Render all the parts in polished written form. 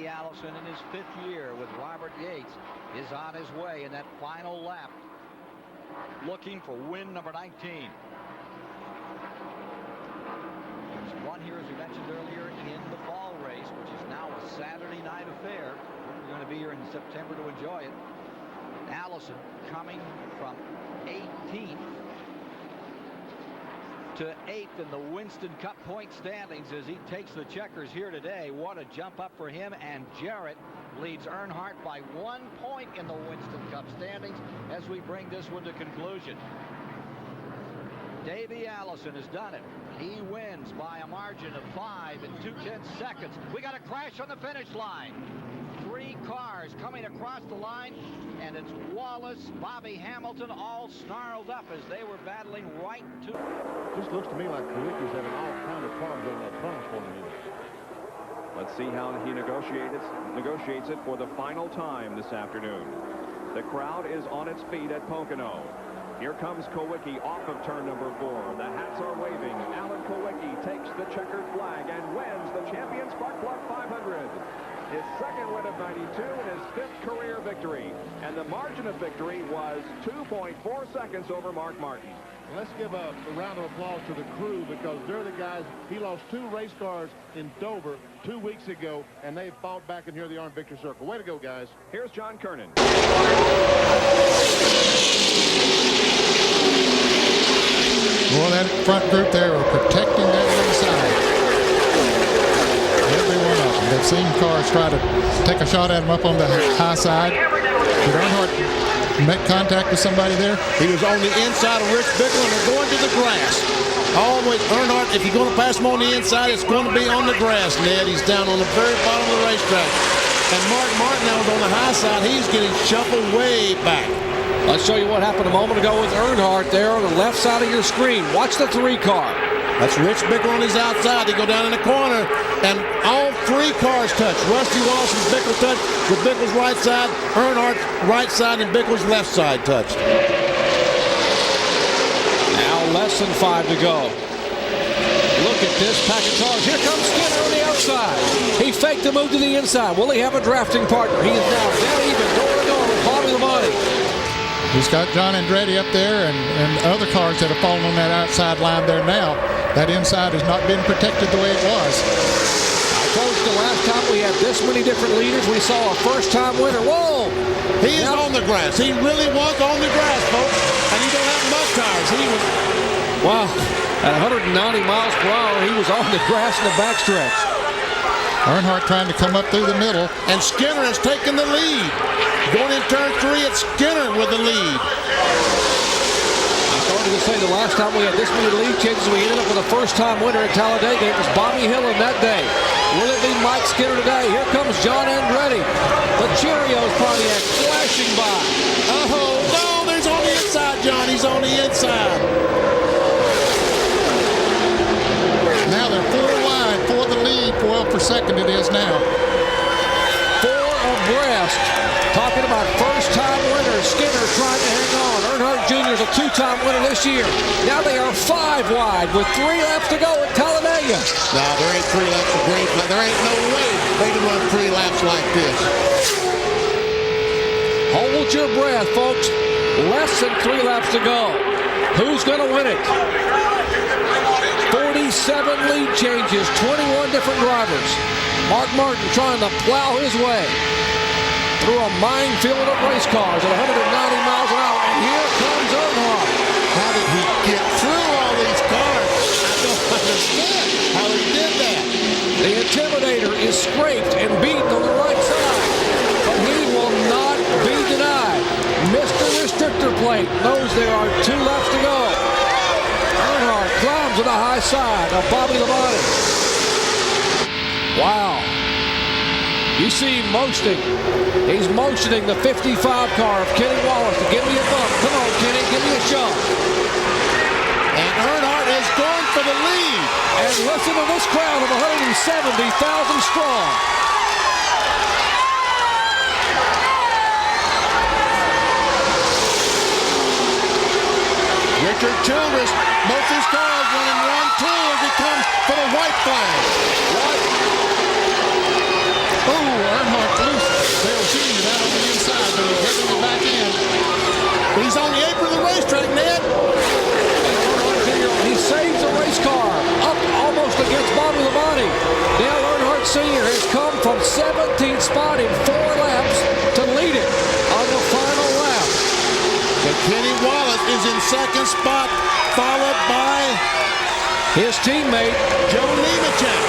Davey Allison, in his 5th year with Robert Yates, is on his way in that final lap, looking for win number 19. There's one here, as we mentioned earlier, in the fall race, which is now a Saturday night affair. We're going to be here in September to enjoy it. Allison coming from 18th to 8th in the Winston Cup point standings as he takes the checkers here today. What a jump up for him. And Jarrett leads Earnhardt by 1 point in the Winston Cup standings as we bring this one to conclusion. Davey Allison has done it. He wins by a margin of 5 and 2/10 seconds. We got a crash on the finish line. 3 cars coming across the line, and it's Wallace, Bobby Hamilton, all snarled up as they were battling right to. Just looks to me like Kawicki's having all kind of problems on that transformer unit. Let's see how he negotiates it for the final time this afternoon. The crowd is on its feet at Pocono. Here comes Kawicki off of turn number 4. The hats are waving. Alan Kawicki takes the checkered flag and wins the Champion Spark Plug 500. His 2nd win of 92 and his 5th career victory. And the margin of victory was 2.4 seconds over Mark Martin. Let's give a round of applause to the crew, because they're the guys. He lost 2 race cars in Dover 2 weeks ago, and they fought back, and here they are in victory circle. Way to go, guys. Here's John Kernan. Well, that front group there are protecting that inside. Every one of them. They've seen cars try to take a shot at him up on the high side. Did Earnhardt make contact with somebody there? He was on the inside of Rich Bickle, and they're going to the grass. Always, Earnhardt, if you're going to pass him on the inside, it's going to be on the grass, Ned. He's down on the very bottom of the racetrack. And Mark Martin now is on the high side. He's getting shuffled way back. Let's show you what happened a moment ago with Earnhardt there on the left side of your screen. Watch the 3 car. That's Rich Bickle on his outside. They go down in the corner, and all 3 cars touch. Rusty Wallace and Bickle touch with Bickle's right side, Earnhardt's right side, and Bickle's left side touched. Now less than 5 to go. Look at this pack of cars. Here comes Skinner on the outside. He faked the move to the inside. Will he have a drafting partner? He is now dead even, door to door with Bobby Labonte. He's got John Andretti up there and other cars that have fallen on that outside line there now. That inside has not been protected the way it was. I told you the last time we had this many different leaders, we saw a first-time winner. Whoa! He is on the grass. He really was on the grass, folks. And he don't have mud tires. He was... Wow. At 190 miles per hour, he was on the grass in the backstretch. Earnhardt trying to come up through the middle. And Skinner has taken the lead. Going in turn 3, it's Skinner with the lead. I started to say the last time we had this many lead changes, we ended up with a first-time winner at Talladega. It was Bobby Hillin that day. Will it be Mike Skinner today? Here comes John Andretti. The Cheerios Pontiac flashing by. Oh, no, there's on the inside, John. He's on the inside. Now they're 4 wide for the lead. 12 per second it is now. 4 abreast. Talking about first-time winners. Skinner trying to hang on. Earnhardt Jr. is a 2-time winner this year. Now they are 5 wide with 3 laps to go at Talladega. No, there ain't 3 laps of great. There ain't no way they can run 3 laps like this. Hold your breath, folks. Less than 3 laps to go. Who's going to win it? 47 lead changes, 21 different drivers. Mark Martin trying to plow his way through a minefield of race cars at 190 miles an hour. And here comes Earnhardt. How did he get through all these cars? I don't understand how he did that. The Intimidator is scraped and beaten on the right side, but he will not be denied. Mr. Restrictor Plate knows there are 2 laps to go. Earnhardt climbs to the high side of Bobby Labonte. Wow. You see him motioning. He's motioning the 55 car of Kenny Wallace to give me a bump. Come on, Kenny, give me a shove. And Earnhardt is going for the lead. And listen to this crowd of 170,000 strong. Richard Childress, both his cars running 1-2 as he comes for the white flag. Ooh, the inside, but he's getting it back in. He's on the apron of the racetrack, Ned. He saves the race car up almost against Bobby Labonte. Dale Earnhardt Sr. has come from 17th spot in 4 laps to lead it on the final lap. And Kenny Wallace is in 2nd spot, followed by his teammate, Joe Nemechek.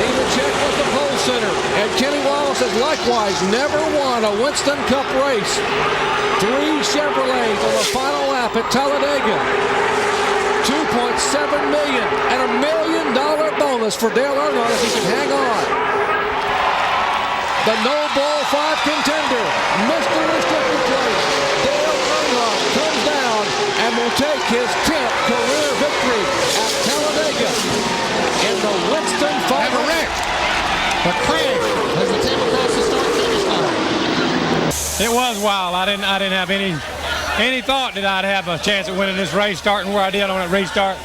Nemechek was the pole sitter. And Kenny Wallace has likewise never won a Winston Cup race. 3 Chevrolets on the final lap at Talladega. $2.7 million and $1 million bonus for Dale Earnhardt if he can hang on. The No Ball 5 contender, Mr. Restricted Plate, Dale Earnhardt comes down and will take his 10th career victory at Talladega in the Winston 500. Have a wreck. A crash as the team across the start-finish line. It was wild. I didn't have any thought that I'd have a chance at winning this race, starting where I did on that restart.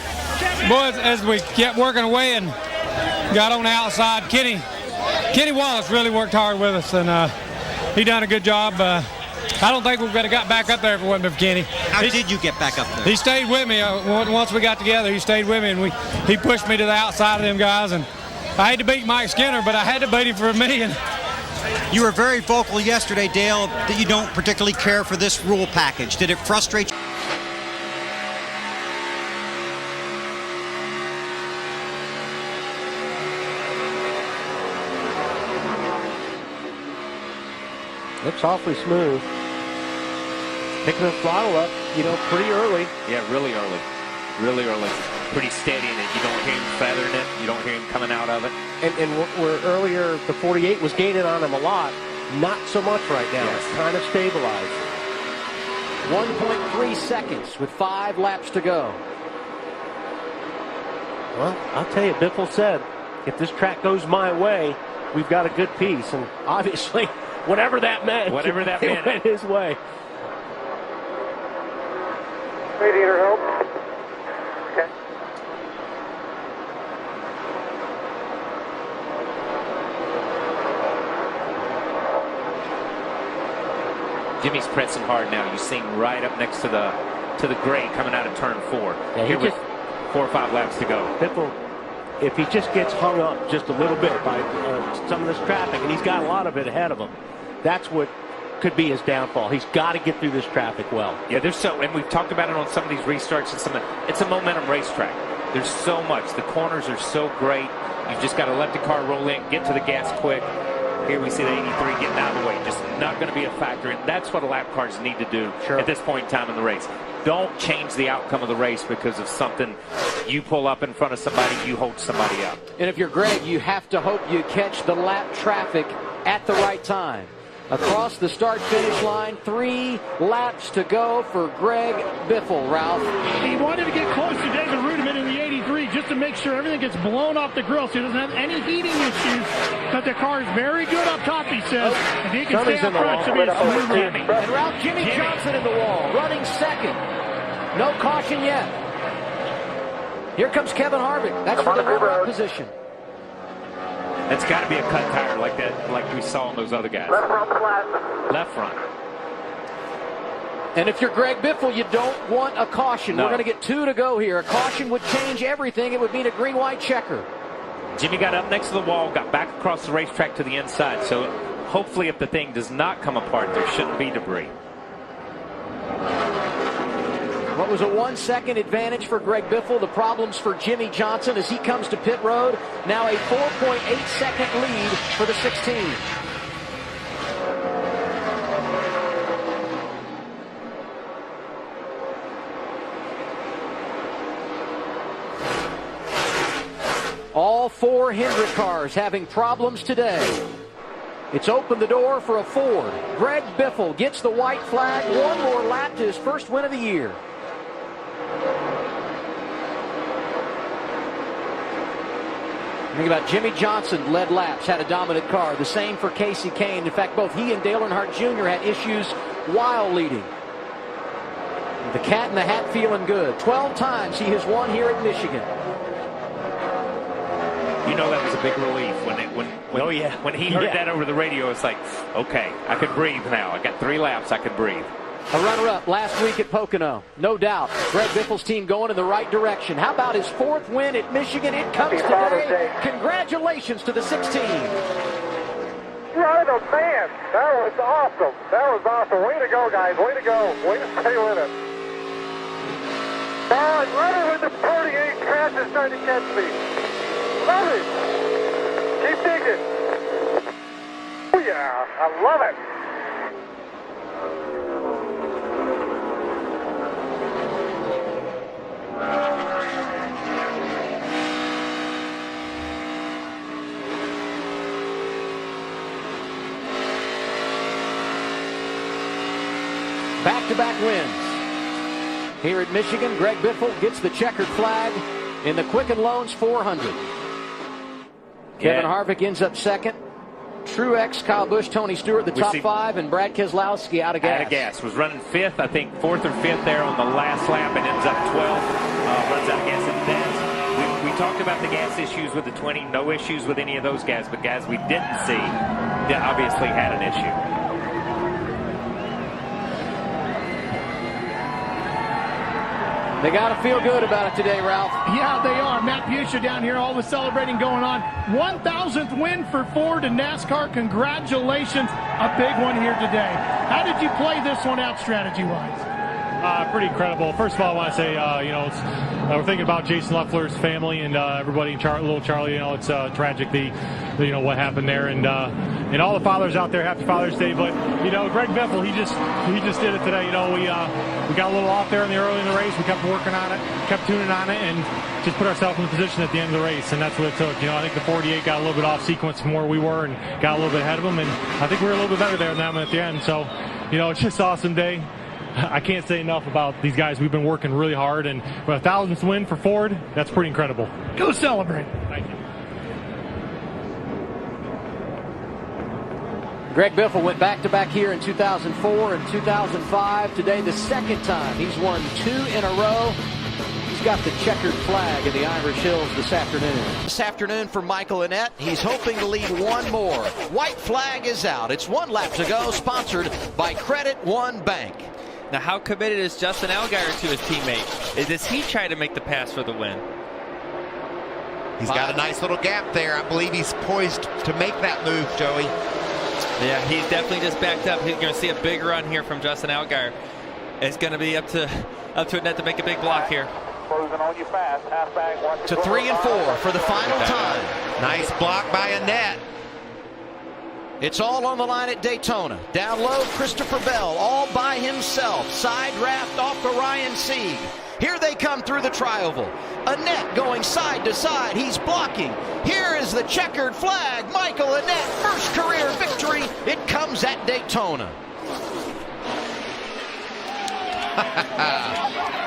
Boys, as we kept working away and got on the outside, Kenny Wallace really worked hard with us, and he done a good job. I don't think we would have got back up there if it wasn't for Kenny. How did you get back up there? He stayed with me. Once we got together, he stayed with me, and he pushed me to the outside of them guys. And I had to beat Mike Skinner, but I had to beat him for me. And you were very vocal yesterday, Dale, that you don't particularly care for this rule package. Did it frustrate you? Looks awfully smooth. Picking the throttle up, pretty early. Yeah, really early. Really early. Pretty steady in it. You don't hear him feathering it. You don't hear him coming out of it. And where earlier the 48 was gaining on him a lot, not so much right now. Yes. It's kind of stabilized. 1.3 seconds with 5 laps to go. Well, I'll tell you, Biffle said, if this track goes my way, we've got a good piece. And obviously, whatever that meant, it went his way. Radiator help. Okay. Jimmy's pressing hard now. You see him right up next to the grade coming out of turn 4. Yeah, here with 4 or 5 laps to go. Biffle, if he just gets hung up just a little bit by some of this traffic, and he's got a lot of it ahead of him, that's what could be his downfall. He's got to get through this traffic well. Yeah, and we've talked about it on some of these restarts and it's a momentum racetrack. There's so much. The corners are so great. You've just got to let the car roll in, get to the gas quick. Here we see the 83 getting out of the way. Just not going to be a factor. And that's what a lap cars need to do at this point in time in the race. Don't change the outcome of the race because of something. You pull up in front of somebody, you hold somebody up. And if you're Greg, you have to hope you catch the lap traffic at the right time. Across the start-finish line, 3 laps to go for Greg Biffle, Ralph. He wanted to get close to David Rudiman in the 83 just to make sure everything gets blown off the grill so he doesn't have any heating issues. But the car is very good up top, he says. If he can stay up front, it should be a smooth landing. And Ralph, Jimmy Johnson in the wall, running second. No caution yet. Here comes Kevin Harvick. That's for the runner-up position. That's got to be a cut tire like that, like we saw on those other guys. Left front flat. Left front. And if you're Greg Biffle, you don't want a caution. No. We're going to get 2 to go here. A caution would change everything. It would mean a green-white checker. Jimmy got up next to the wall, got back across the racetrack to the inside. So hopefully if the thing does not come apart, there shouldn't be debris. What was a 1-second advantage for Greg Biffle? The problems for Jimmy Johnson as he comes to pit road. Now a 4.8-second lead for the 16. All 4 Hendrick cars having problems today. It's opened the door for a Ford. Greg Biffle gets the white flag. 1 more lap to his first win of the year. Think about Jimmy Johnson led laps, had a dominant car. The same for Casey Kane. In fact, both he and Dale Earnhardt Jr. had issues while leading. The cat in the hat feeling good. 12 times he has won here at Michigan. you know that was a big relief when he heard that over the radio. It's like, okay, I could breathe now. I got 3 laps. I could breathe. A runner-up last week at Pocono. No doubt. Greg Biffle's team going in the right direction. How about his 4th win at Michigan? It comes today. Congratulations to the 16. Right, man. That was awesome. That was awesome. Way to go, guys. Way to go. Way to stay with it. Runner with the 48 pass is trying to catch me. Love it. Keep digging. Oh, yeah. I love it. Back-to-back wins. Here at Michigan, Greg Biffle gets the checkered flag in the Quicken Loans 400. Kevin Harvick ends up 2nd. Truex, Kyle Busch, Tony Stewart, the top 5, and Brad Keselowski out of gas. Out of gas. Was running 5th, I think 4th or 5th there on the last lap, and ends up 12th. Runs out of gas. And that's, we talked about the gas issues with the 20. No issues with any of those guys, but guys we didn't see that obviously had an issue. They got to feel good about it today, Ralph. Yeah, they are. Matt Busha down here, all the celebrating going on. 1,000th win for Ford and NASCAR. Congratulations. A big one here today. How did you play this one out strategy-wise? Pretty incredible. First of all, I want to say, we're thinking about Jason Leffler's family and everybody, little Charlie. It's tragic, what happened there, and all the fathers out there. Happy Father's Day. But Greg Biffle, he just did it today. We got a little off there early in the race. We kept working on it, kept tuning on it, and just put ourselves in position at the end of the race. And that's what it took. I think the 48 got a little bit off sequence from where we were and got a little bit ahead of them. And I think we were a little bit better there than them at the end. So, it's just an awesome day. I can't say enough about these guys. We've been working really hard, and for a 1,000th win for Ford, that's pretty incredible. Go celebrate. Thank you. Greg Biffle went back-to-back here in 2004 and 2005. Today, the 2nd time. He's won 2 in a row. He's got the checkered flag in the Irish Hills this afternoon. This afternoon for Michael Annett. He's hoping to lead one more. White flag is out. It's 1 lap to go, sponsored by Credit One Bank. Now, how committed is Justin Allgaier to his teammate? Does he try to make the pass for the win? He's got a nice little gap there. I believe he's poised to make that move, Joey. Yeah, he's definitely just backed up. He's going to see a big run here from Justin Allgaier. It's going to be up to Annett to make a big block here. To 3 and 4 for the final time. Nice block by Annett. It's all on the line at Daytona. Down low, Christopher Bell all by himself. Side draft off to Ryan Sieg. Here they come through the tri-oval. Annett going side to side. He's blocking. Here is the checkered flag. Michael Annett, first career victory. It comes at Daytona.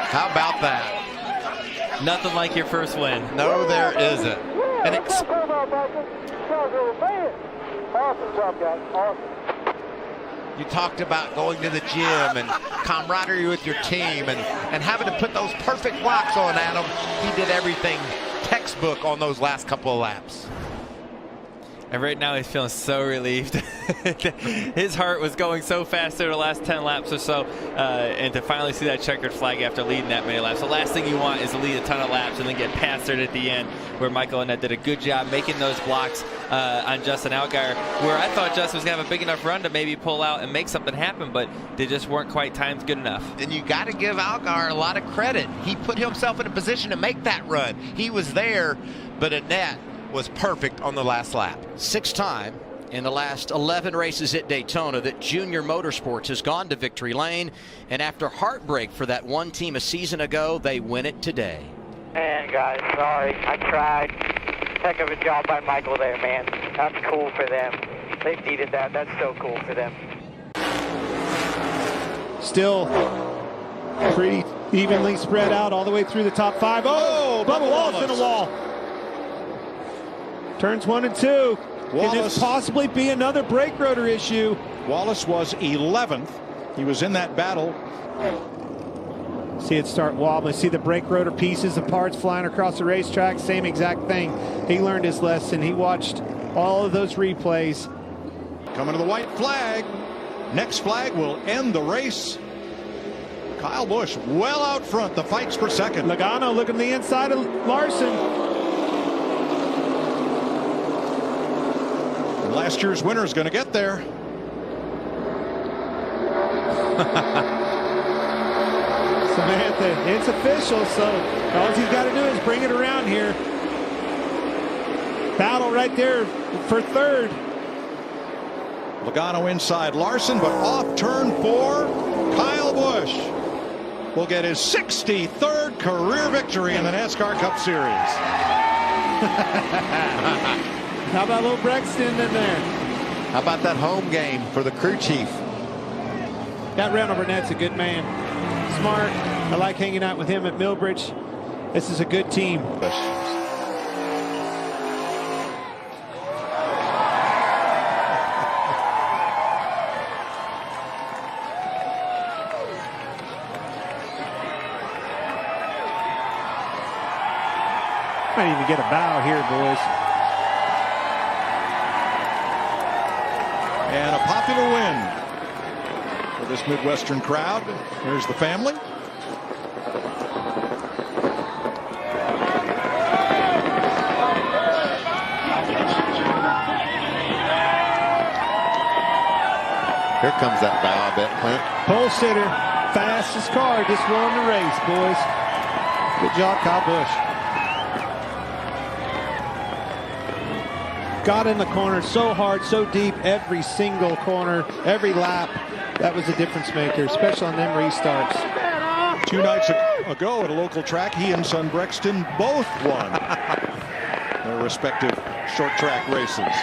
How about that? Nothing like your first win. No, there isn't. Awesome job, guys. Awesome. You talked about going to the gym and camaraderie with your team and having to put those perfect blocks on Adam. He did everything textbook on those last couple of laps. And right now he's feeling so relieved. His heart was going so fast there the last 10 laps or so. And to finally see that checkered flag after leading that many laps. The last thing you want is to lead a ton of laps and then get plastered at the end, where Michael Annett did a good job making those blocks on Justin Allgaier, where I thought Justin was going to have a big enough run to maybe pull out and make something happen, but they just weren't quite timed good enough. And you got to give Allgaier a lot of credit. He put himself in a position to make that run. He was there, but Annett was perfect on the last lap. 6th time in the last 11 races at Daytona that Junior Motorsports has gone to victory lane, and after heartbreak for that one team a season ago, they win it today. Man, guys, sorry. I tried. Heck of a job by Michael there, man. That's cool for them. They needed that. That's so cool for them. Still pretty evenly spread out all the way through the top 5. Oh, Bubba Wallace in a wall. Turns 1 and 2. Can this possibly be another brake rotor issue? Wallace was 11th. He was in that battle See it start wobbling. See the brake rotor pieces and parts flying across the racetrack. Same exact thing. He learned his lesson. He watched all of those replays. Coming to the white flag. Next flag will end the race. Kyle Busch well out front. The fight's for second. Logano looking to the inside of Larson. And last year's winner is going to get there. Samantha, it's official, so all he's got to do is bring it around here. Battle right there for third. Logano inside Larson, but off turn 4. Kyle Busch will get his 63rd career victory in the NASCAR Cup Series. How about little Brexton in there? How about that home game for the crew chief? That Randall Burnett's a good man. Smart. I like hanging out with him at Millbridge. This is a good team. Might even get a bow here, boys. And a popular win for this Midwestern crowd. Here's the family. Here comes that bow, I bet, Clint. Pole sitter, fastest car, just won the race, boys. Good job, Kyle Busch. Got in the corner so hard, so deep, every single corner, every lap. That was a difference maker, especially on them restarts. 2 nights ago at a local track, he and son Brexton both won their respective short track races.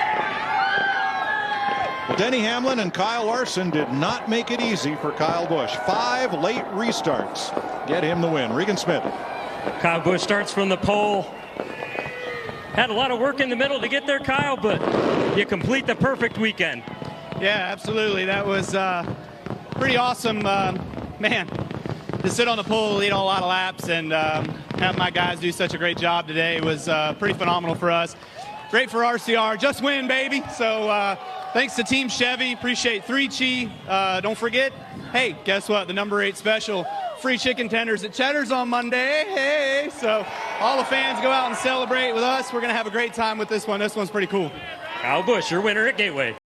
Well, Denny Hamlin and Kyle Larson did not make it easy for Kyle Busch. 5 late restarts get him the win. Regan Smith. Kyle Busch starts from the pole. Had a lot of work in the middle to get there, Kyle, but you complete the perfect weekend. Yeah, absolutely. That was pretty awesome. Man, to sit on the pole, lead a lot of laps, and have my guys do such a great job today was pretty phenomenal for us. Great for RCR. Just win, baby. So thanks to Team Chevy. Appreciate 3Chi. Don't forget, hey, guess what? The number 8 special. Free chicken tenders at Cheddar's on Monday. Hey, so all the fans go out and celebrate with us. We're going to have a great time with this one. This one's pretty cool. Kyle Busch, your winner at Gateway.